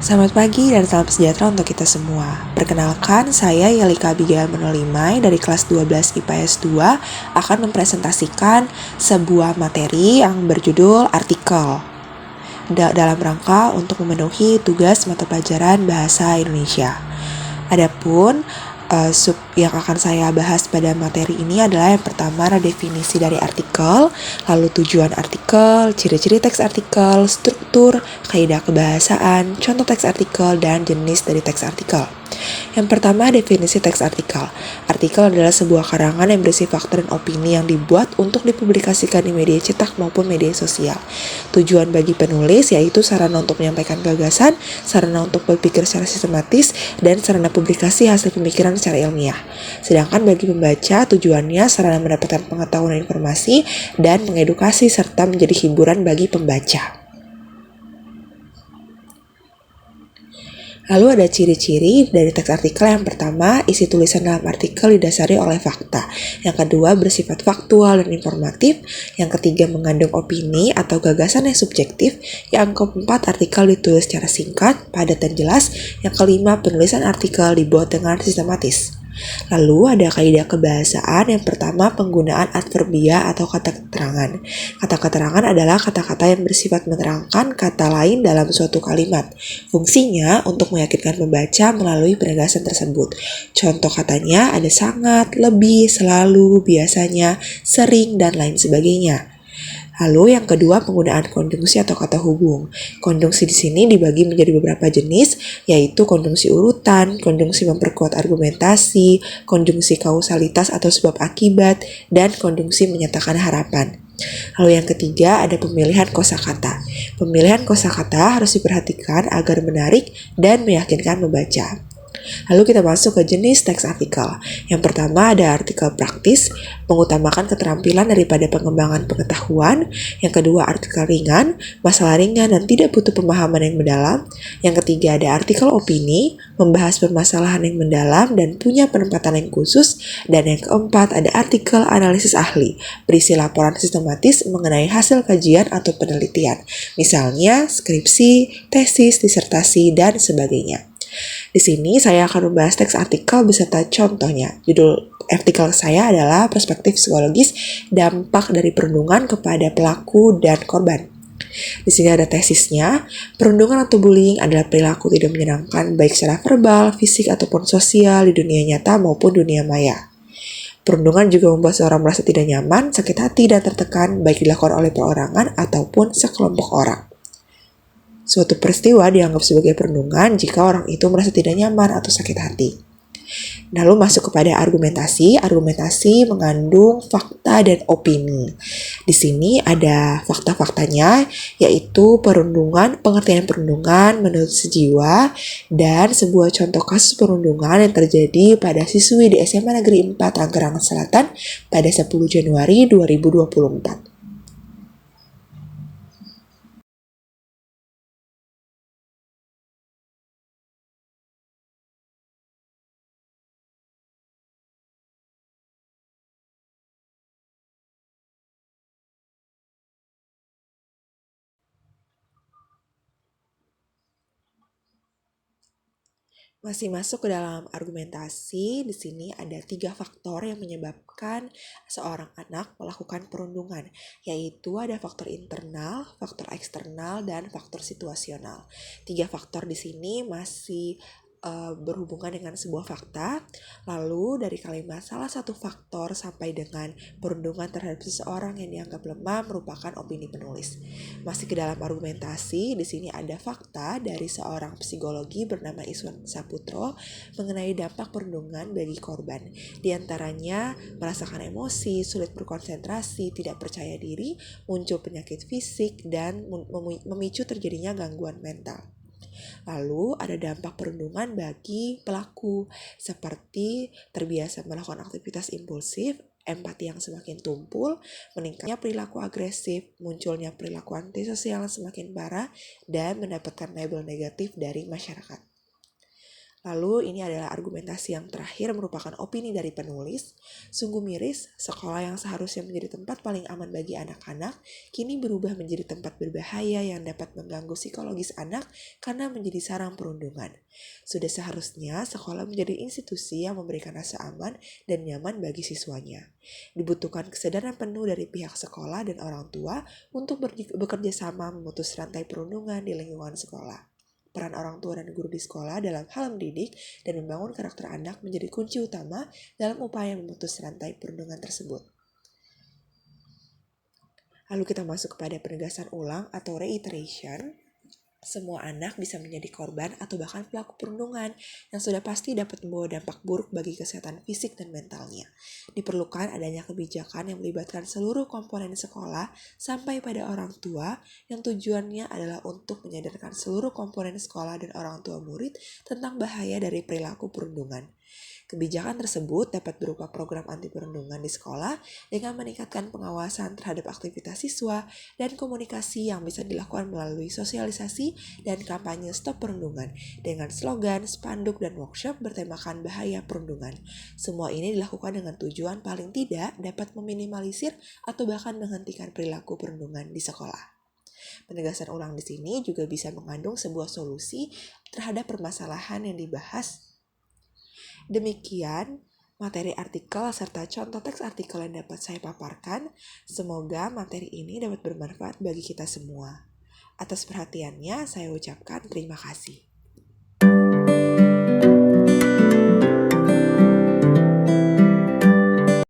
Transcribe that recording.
Selamat pagi dan salam sejahtera untuk kita semua. Perkenalkan, saya Yelika Abigail Menolimai dari kelas 12 IPS 2 akan mempresentasikan sebuah materi yang berjudul artikel dalam rangka untuk memenuhi tugas mata pelajaran Bahasa Indonesia. Adapun sub yang akan saya bahas pada materi ini adalah yang pertama ada definisi dari artikel, lalu tujuan artikel, ciri-ciri teks artikel, struktur, kaidah kebahasaan, contoh teks artikel, dan jenis dari teks artikel. Yang pertama, definisi teks artikel. Artikel adalah sebuah karangan yang berisi fakta dan opini yang dibuat untuk dipublikasikan di media cetak maupun media sosial. Tujuan bagi penulis yaitu sarana untuk menyampaikan gagasan, sarana untuk berpikir secara sistematis, dan sarana publikasi hasil pemikiran secara ilmiah. Sedangkan bagi pembaca, tujuannya sarana mendapatkan pengetahuan dan informasi dan mengedukasi serta menjadi hiburan bagi pembaca. Lalu ada ciri-ciri dari teks artikel. Yang pertama, isi tulisan dalam artikel didasari oleh fakta. Yang kedua, bersifat faktual dan informatif. Yang ketiga, mengandung opini atau gagasan yang subjektif. Yang keempat, artikel ditulis secara singkat, padat dan jelas. Yang kelima, penulisan artikel dibuat dengan sistematis. Lalu ada kaidah kebahasaan. Yang pertama, penggunaan adverbia atau kata keterangan. Kata keterangan adalah kata-kata yang bersifat menerangkan kata lain dalam suatu kalimat. Fungsinya untuk meyakinkan pembaca melalui penegasan tersebut. Contoh katanya ada sangat, lebih, selalu, biasanya, sering, dan lain sebagainya. Lalu yang kedua, penggunaan konjungsi atau kata hubung. Konjungsi di sini dibagi menjadi beberapa jenis, yaitu konjungsi urutan, konjungsi memperkuat argumentasi, konjungsi kausalitas atau sebab akibat, dan konjungsi menyatakan harapan. Lalu yang ketiga, ada pemilihan kosakata. Pemilihan kosakata harus diperhatikan agar menarik dan meyakinkan membaca. Lalu kita masuk ke jenis teks artikel. Yang pertama ada artikel praktis, mengutamakan keterampilan daripada pengembangan pengetahuan. Yang kedua artikel ringan, masalah ringan dan tidak butuh pemahaman yang mendalam. Yang ketiga ada artikel opini, membahas permasalahan yang mendalam dan punya penempatan yang khusus. Dan yang keempat ada artikel analisis ahli, berisi laporan sistematis mengenai hasil kajian atau penelitian. Misalnya skripsi, tesis, disertasi, dan sebagainya. Di sini saya akan membahas teks artikel beserta contohnya. Judul artikel saya adalah Perspektif Psikologis Dampak dari Perundungan kepada Pelaku dan Korban. Di sini ada tesisnya. Perundungan atau bullying adalah perilaku tidak menyenangkan baik secara verbal, fisik, ataupun sosial di dunia nyata maupun dunia maya. Perundungan juga membuat seorang merasa tidak nyaman, sakit hati, dan tertekan baik dilakukan oleh perorangan ataupun sekelompok orang. Suatu peristiwa dianggap sebagai perundungan jika orang itu merasa tidak nyaman atau sakit hati. Lalu masuk kepada argumentasi. Argumentasi mengandung fakta dan opini. Di sini ada fakta-faktanya, yaitu perundungan, pengertian perundungan menurut sejiwa, dan sebuah contoh kasus perundungan yang terjadi pada siswi di SMA Negeri 4 Tangerang Selatan pada 10 Januari 2024. Masih masuk ke dalam argumentasi. Di sini ada 3 faktor yang menyebabkan seorang anak melakukan perundungan, yaitu ada faktor internal, faktor eksternal, dan faktor situasional. 3 faktor di sini masih berhubungan dengan sebuah fakta. Lalu dari kalimat salah satu faktor sampai dengan perundungan terhadap seseorang yang dianggap lemah merupakan opini penulis. Masih ke dalam argumentasi, di sini ada fakta dari seorang psikologi bernama Iswan Saputro mengenai dampak perundungan bagi korban. Di antaranya merasakan emosi, sulit berkonsentrasi, tidak percaya diri, muncul penyakit fisik, dan memicu terjadinya gangguan mental. Lalu ada dampak perundungan bagi pelaku, seperti terbiasa melakukan aktivitas impulsif, empati yang semakin tumpul, meningkatnya perilaku agresif, munculnya perilaku antisosial yang semakin parah, dan mendapatkan label negatif dari masyarakat. Lalu ini adalah argumentasi yang terakhir merupakan opini dari penulis. Sungguh miris, sekolah yang seharusnya menjadi tempat paling aman bagi anak-anak, kini berubah menjadi tempat berbahaya yang dapat mengganggu psikologis anak karena menjadi sarang perundungan. Sudah seharusnya sekolah menjadi institusi yang memberikan rasa aman dan nyaman bagi siswanya. Dibutuhkan kesadaran penuh dari pihak sekolah dan orang tua untuk bekerja sama memutus rantai perundungan di lingkungan sekolah. Peran orang tua dan guru di sekolah dalam hal mendidik dan membangun karakter anak menjadi kunci utama dalam upaya memutus rantai perundungan tersebut. Lalu kita masuk kepada penegasan ulang atau reiteration. Semua anak bisa menjadi korban atau bahkan pelaku perundungan yang sudah pasti dapat membawa dampak buruk bagi kesehatan fisik dan mentalnya. Diperlukan adanya kebijakan yang melibatkan seluruh komponen sekolah sampai pada orang tua yang tujuannya adalah untuk menyadarkan seluruh komponen sekolah dan orang tua murid tentang bahaya dari perilaku perundungan. Kebijakan tersebut dapat berupa program anti perundungan di sekolah dengan meningkatkan pengawasan terhadap aktivitas siswa dan komunikasi yang bisa dilakukan melalui sosialisasi dan kampanye stop perundungan dengan slogan, spanduk, dan workshop bertemakan bahaya perundungan. Semua ini dilakukan dengan tujuan paling tidak dapat meminimalisir atau bahkan menghentikan perilaku perundungan di sekolah. Penegasan ulang di sini juga bisa mengandung sebuah solusi terhadap permasalahan yang dibahas. Demikian materi artikel serta contoh teks artikel yang dapat saya paparkan. Semoga materi ini dapat bermanfaat bagi kita semua. Atas perhatiannya, saya ucapkan terima kasih.